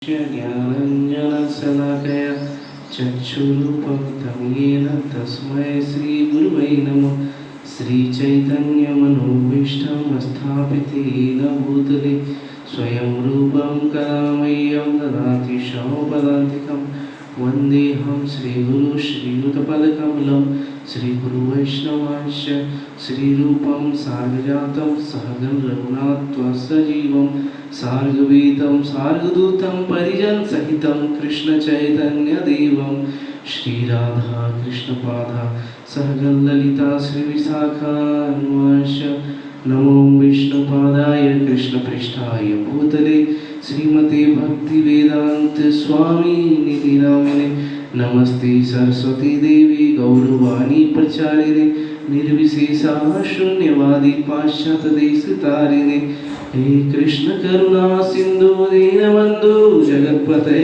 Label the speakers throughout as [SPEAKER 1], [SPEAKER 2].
[SPEAKER 1] ज्ञानञ्जनशलाकया चक्षुरुपमितं येन तस्मै श्रीगुरुवे नमः। श्रीचैतन्यमनोभीष्टं स्थापितेन भूतले स्वयं रूपं कलामय्यं ददाति शमपदान्तिकं वन्देऽहं श्रीगुरुं श्रीयुतपदकमलं श्रीगुरुवैष्णवांश्च श्रीरूपं सार्वजातं सहगं रघुनाथसजीवं सार्गवेदं सार्गदूतं परिजनसहितं कृष्णचैतन्यदेवं श्रीराधा कृष्णपादा सहगं ललिता श्रीविशाखान्वांश्च नमो विष्णुपादाय कृष्णपृष्ठाय भूतले श्रीमते भक्तिवेदांत स्वामी निधि नामिने नमस्ते सरस्वती देवी गौरवाणी प्रचारिणे निर्विशेषा शून्यवादी पाश्चात्य देश तारिणे हे कृष्ण करुणा सिंधु दीनबंधु जगत्पते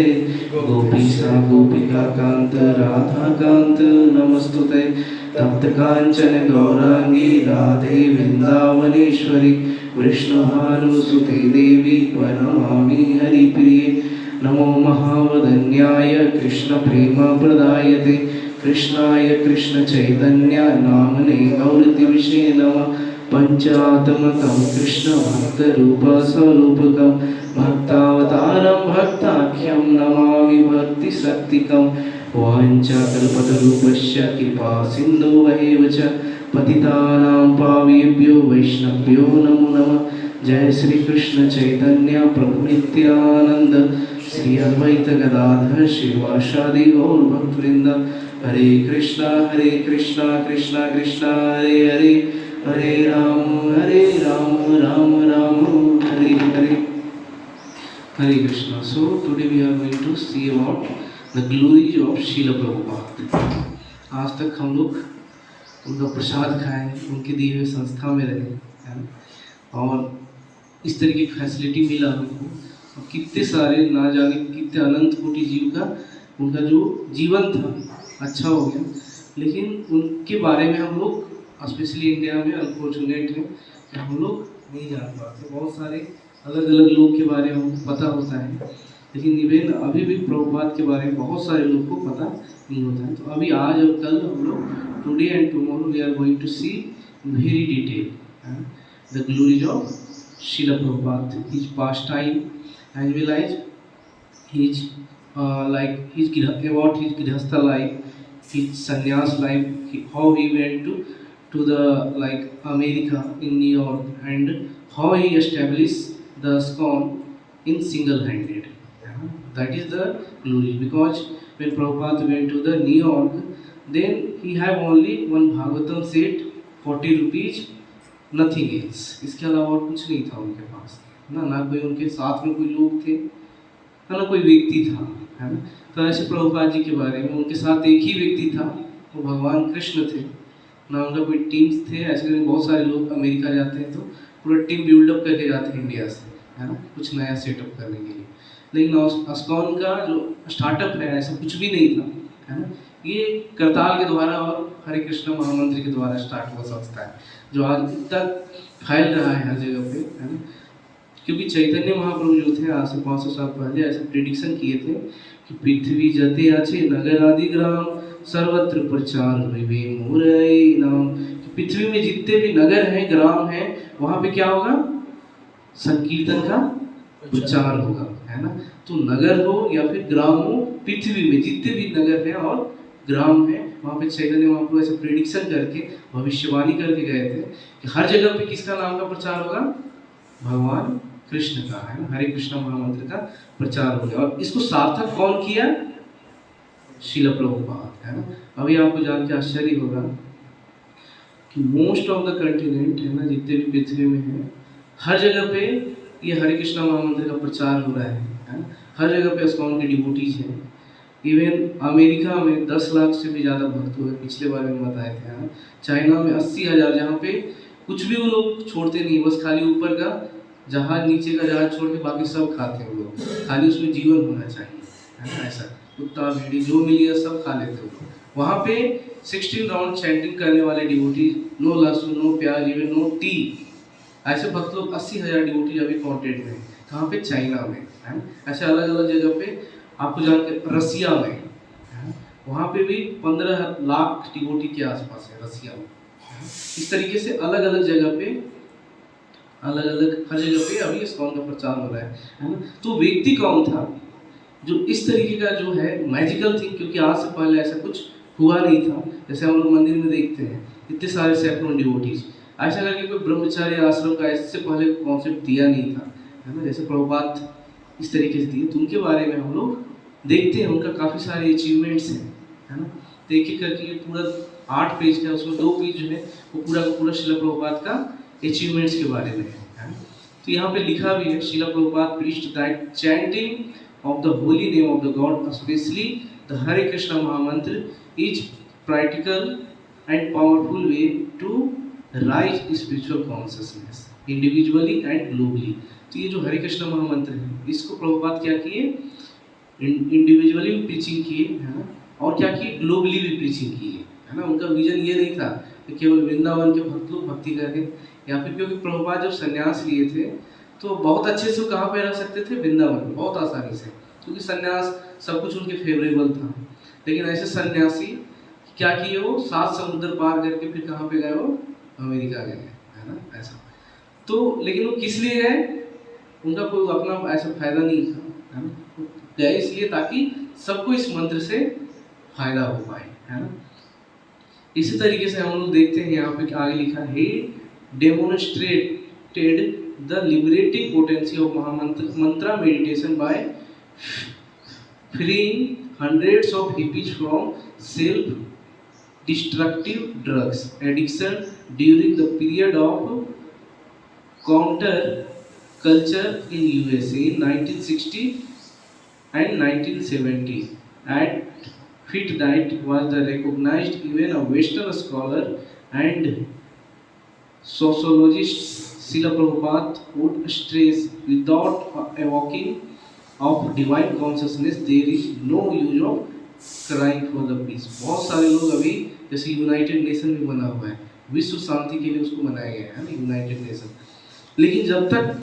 [SPEAKER 1] गोपीसा गोपिका कांत राधा कांत नमस्तुते तप्त कांचन गौरांगी राधे वृंदावनेश्वरी विष्णुभानुसुते देवी प्रणमामि हरिप्रिये नमो महावदन्याय कृष्ण प्रेम प्रदायते कृष्णाय कृष्ण चैतन्य नामने गौरतिविषे नमः पंचात्मकं कृष्ण भक्त रूप स्वरूपकं भक्तावतारं भक्ताख्यं नमामि भक्ति शक्तिकं वाञ्छाकल्पतरूपस्य कृपा सिन्धुभैव च पतितानां पावेभ्यो वैष्णव्यो नमो नमः। जय श्री कृष्ण चैतन्य प्रभु नित्यानंद श्री अद्वैत गदाधर श्रीवासादि गौर भक्तवृंद हरे Krishna Krishna Krishna Hare Hare Hare Ram Ram Ram Hare Hare Hare Krishna. So today we are going to see about the glories of Srila Prabhupada। आज तक हम लोग उनका प्रसाद खाए, उनके दिए हुए संस्था में रहे है और इस तरीके की फैसिलिटी मिला हमको। और कितने सारे ना जाने कितने अनंत कोटि जीव का उनका जो जीवन था अच्छा हो गया, लेकिन उनके बारे में हम लोग स्पेशली इंडिया में अनफॉर्चुनेट है कि हम लोग नहीं जान पाते। बहुत सारे अलग अलग लोग के बारे में हमको पता होता है, लेकिन इवन अभी भी प्रभुपाद के बारे में बहुत सारे लोग को पता नहीं होता है। तो अभी आज और कल हम लोग today and tomorrow we are going to see very detail the glories of Srila Prabhupada, his pastime as well as his about his grihastha life, his sannyas life, how he went to the America in New York, and how he established the ISKCON in single-handed. That is the glory, because when Prabhupada went to the New York, then he have only one Bhagavatam set, 40 rupees, nothing else. इसके अलावा और कुछ नहीं था उनके पास ना कोई उनके साथ में कोई लोग थे ना कोई व्यक्ति था, है ना। तो ऐसे प्रभुपाद जी के बारे में उनके साथ एक ही व्यक्ति था, वो भगवान कृष्ण थे ना। उनका कोई टीम्स थे, ऐसे बहुत सारे लोग अमेरिका जाते हैं तो पूरा टीम बिल्डअप करके जाते हैं इंडिया से, है ना, कुछ नया सेटअप करने के लिए। लेकिन ISKCON का जो स्टार्टअप है ऐसा कुछ भी नहीं था, है ना। ये करताल के द्वारा और हरे कृष्ण महामंत्र के द्वारा स्टार्ट हुआ संस्था है जो आज तक फैल रहा है हर जगह पे, है ना। क्योंकि चैतन्य महाप्रभु जो थे आज से 500 साल पहले ऐसे प्रिडिक्शन किए थे कि पृथ्वी जते आछे नगर आदि ग्राम सर्वत्र प्रचार होइबे मोरै नाम। कि पृथ्वी में जितने भी नगर हैं ग्राम हैं वहाँ पे क्या होगा, संकीर्तन का प्रचार होगा, है ना। तो नगर हो या फिर ग्राम हो, पृथ्वी में जितने भी नगर हैं और ग्राम है वहाँ पे चैतन्य महाप्रभु ऐसे प्रेडिक्शन करके भविष्यवाणी करके गए थे कि हर जगह पे किसका नाम का प्रचार होगा, भगवान कृष्ण का, है ना, हरे कृष्ण महामंत्र का प्रचार हो गया। और इसको सार्थक कौन किया, श्रील प्रभुपाद, है ना। अभी आपको जान के आश्चर्य होगा कि मोस्ट ऑफ द कंटिनेंट, है ना, जितने भी पृथ्वी में है हर जगह पे ये हरे कृष्ण महामंत्र का प्रचार हो रहा है ना। हर जगह पे ISKCON के डिवोटीज हैं। इवन अमेरिका में 10 लाख से भी ज़्यादा भक्त हुए, पिछले बार में बताए थे, है ना। चाइना में 80,000, जहाँ पे कुछ भी वो लोग छोड़ते नहीं, बस खाली ऊपर का जहाज नीचे का जहाज छोड़ के बाकी सब खाते हैं वो लोग, खाली उसमें जीवन होना चाहिए, है ना। ऐसा कुत्ता भेड़ी जो मिली है सब खा लेते हो। वहाँ पे 16 राउंड चैंटिंग करने वाले डिवोटी, नो लहसुन नो प्याज इवन नो टी, ऐसे भक्त लोग 80,000 डिवोटी अभी कॉन्टेंट में। कहाँ पे, चाइना में, है ना। ऐसे अलग अलग जगह पे आपको जान के रसिया में है ना, वहाँ पे भी 15 लाख डिवोटी के आसपास है रसिया में, है ना। इस तरीके से अलग अलग जगह पे अलग अलग हर जगह पे अभी इस्कॉन का प्रचार हो रहा है ना। तो व्यक्ति कौन था जो इस तरीके का जो है मैजिकल थिंग, क्योंकि आज से पहले ऐसा कुछ हुआ नहीं था। जैसे हम लोग मंदिर में देखते हैं इतने सारे सैकड़ों डिवोटीज, ऐसा करके कोई ब्रह्मचार्य आश्रम का इससे पहले कॉन्सेप्ट दिया नहीं था, है ना। जैसे प्रभुपाद इस तरीके से दिए, तो उनके बारे में हम लोग देखते हैं, उनका काफ़ी सारे अचीवमेंट्स हैं, है ना। तो एक एक करके ये पूरा 8 पेज का, उसमें 2 पेज जो है वो पूरा का पूरा शिला प्रभुपाद का अचीवमेंट्स के बारे में है ना। तो यहाँ पे लिखा भी है, शिला Prabhupada preached that chanting of the holy name of the God, especially the Hare Krishna Mahamantra, is practical and powerful way to rise spiritual consciousness individually and globally। तो ये जो हरे कृष्ण महामंत्र है इसको प्रभुपाद क्या किए, इंडिविजुअली भी प्रीचिंग किए, है ना, और क्या किए, ग्लोबली भी प्रीचिंग किए, है ना। उनका विजन ये नहीं था कि केवल वृंदावन के भक्त लोग भक्ति करें, या फिर क्योंकि प्रभुपाद जब संन्यास लिए थे तो बहुत अच्छे से वो कहाँ पे रह सकते थे, वृंदावन में, बहुत आसानी से, क्योंकि संन्यास सब कुछ उनके फेवरेबल था। लेकिन ऐसे सन्यासी क्या किए, वो 7 समुद्र पार करके फिर कहाँ पे गए, वो अमेरिका गए, है ना, ऐसा। तो लेकिन वो किस लिए गए, उनका कोई अपना ऐसा फायदा नहीं था, है ना। गए इसलिए ताकि सबको इस मंत्र से फायदा हो पाए, है ना। इसी तरीके से हम लोग देखते हैं यहाँ पे आगे लिखा है, demonstrated the liberating potency of mahamantra mantra meditation by freeing hundreds of hippies from self-destructive drugs addiction during the period of counter-culture in USA in 1960 and 1970. At fit that was the recognized even a Western scholar and sociologist Srila Prabhupada would stress without evoking of divine consciousness there is no use of crime for the peace. बहुत सारे लोग अभी, जैसे United nation भी बना हुआ है, विश्व शांति के लिए उसको बनाया गया है ना, यूनाइटेड नेशन, लेकिन जब तक